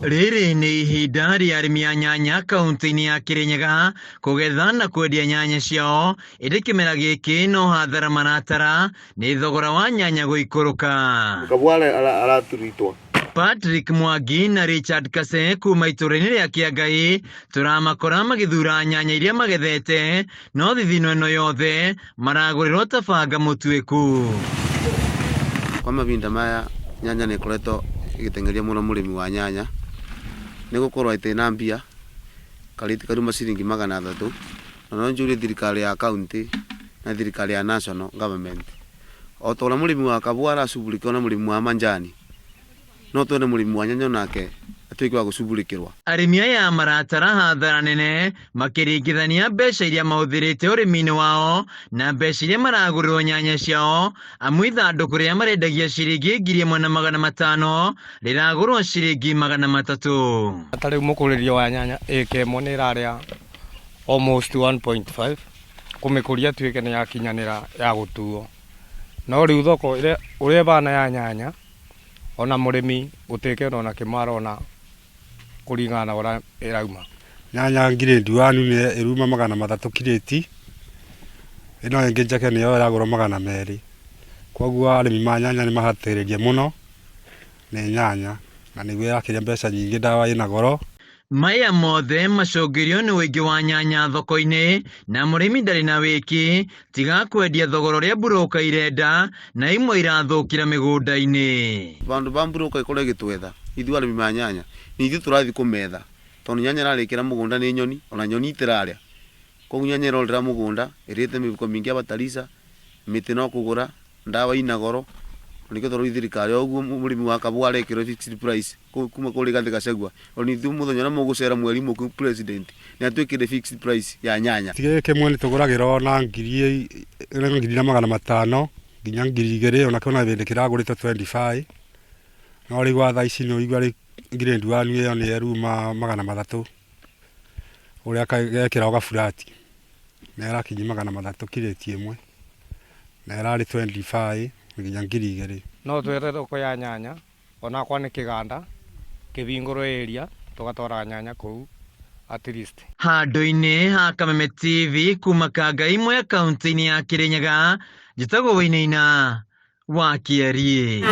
Rĩrĩ nĩ ihinda rĩa arĩmi a nyanya kaunti-inĩ ya Kirinyaga kũgetha na kwendia nyanya ciao, ĩndĩ kĩmera gĩkĩ no hathara maratara nĩ thogora wa nyanya gũikũrũka. Patrick Mwangi na Richard Kase kuma itũra-inĩ rĩa Kĩangai tũramakora magĩthura nyanya iria magethete, no thithino ĩno yothe maragũrĩrwo ta banga mũtuĩku. Kwa mavinda maya nyanya nĩ ĩkoretwo ĩgĩteng'eria mũno mũrĩmi wa nyanya nĩ gũkorwo atĩ na mbia karĩti karuma ciringi 300, na no njũrie thirikari ya kaunti na thirikari ya national government o ta ũrĩa mũrĩmi wa kahũa aracugurĩkĩrwo na mũrĩmi wa manjani, no twene mũrĩmi wa nyanya nake atuĩke wa gũcugurĩkĩrwo. Arĩmi aya maratara hathara nene makĩringithania mbeca iria mahũthĩrĩte ũrĩmi-inĩ wao na mbeca iria maragũrĩrwo nyanya ciao, amu ithandũkũ rĩrĩa marendagia ciringi 1,500 rĩragũrwo ciringi 300. Hata rĩu mũkũrĩria wa nyanya ĩka ĩmwe nĩ ĩrarĩa almost 1.5 kũmĩkũria tuĩke nĩ yakinyanĩra ya gũtuo, no rĩu thoko ũrĩa ĩbana ya nyanya ona mũrĩmi gũtĩke ona kĩmara ona kũringana na ũrĩa ĩrauma. Nyanya ngirĩndi 1 nĩ ĩruma 300 kirĩti, ĩno ĩngĩ njake nĩyo ĩragũrwo 200. Koguo arĩmi ma nyanya nĩ mahatĩrĩria mũno nĩ nyanya na nĩguo yakĩria mbeca nyingĩ, ndawa ĩna goro. Maya mothe macũngĩrio nĩ ũingĩ wa nyanya thoko-inĩ na mũrĩmi ndarĩ na wĩki tiga kwendia thogora ũrĩa mburũka irenda na imwe irathũkĩra mĩgũnda-inĩ. Bandu ba mburũka ĩkorwo ĩgĩtwetha ithuĩ arĩmi ma nyanya nĩ ithuĩ tũrathiĩ kũmetha, tondũ nyanya ĩrarĩkĩra mũgũnda nĩ nyoni, ona nyoni itirarĩa. Koguo nyanya ĩrorĩra mũgũnda ĩrĩte mĩhuko mĩingĩ ya bataraitha, mĩtĩ no kũgũra, ndawa ina goro, nĩkĩo tondũ thirikari ũguo mũrĩmi wa kahũa arekĩrwo fixed price kuma kũrĩ Rigathĩ Gachagua, ona ithuĩ mũthenya ũrĩa mũgũcera mweri mũku president nĩ atwĩkĩrĩte fixed price ya nyanya. Tigĩ kĩmwe nĩ tũgũragĩra ona 1,500 nginya 2,000, ona kĩona hĩndĩ kĩragũrĩtwo 25, no rĩu thaa ici nĩ ũigua ngirĩndi 1 ĩyo nĩ ĩruma 300, ũrĩa gekĩragwo gaburati na ĩrakinyia 300 kirĩti ĩmwe na ĩrarĩ 25 nginya 2,000. No twethe thoko ya nyanya ona kwa nĩ kĩganda kĩbingũrwo area tũgatwara nyanya kũu at least. Handũ-inĩ ha Kameme TV kuma Kangai imwe kaunti-inĩ ya Kirinyaga, njĩtagwo Wainaina wa Kĩarie.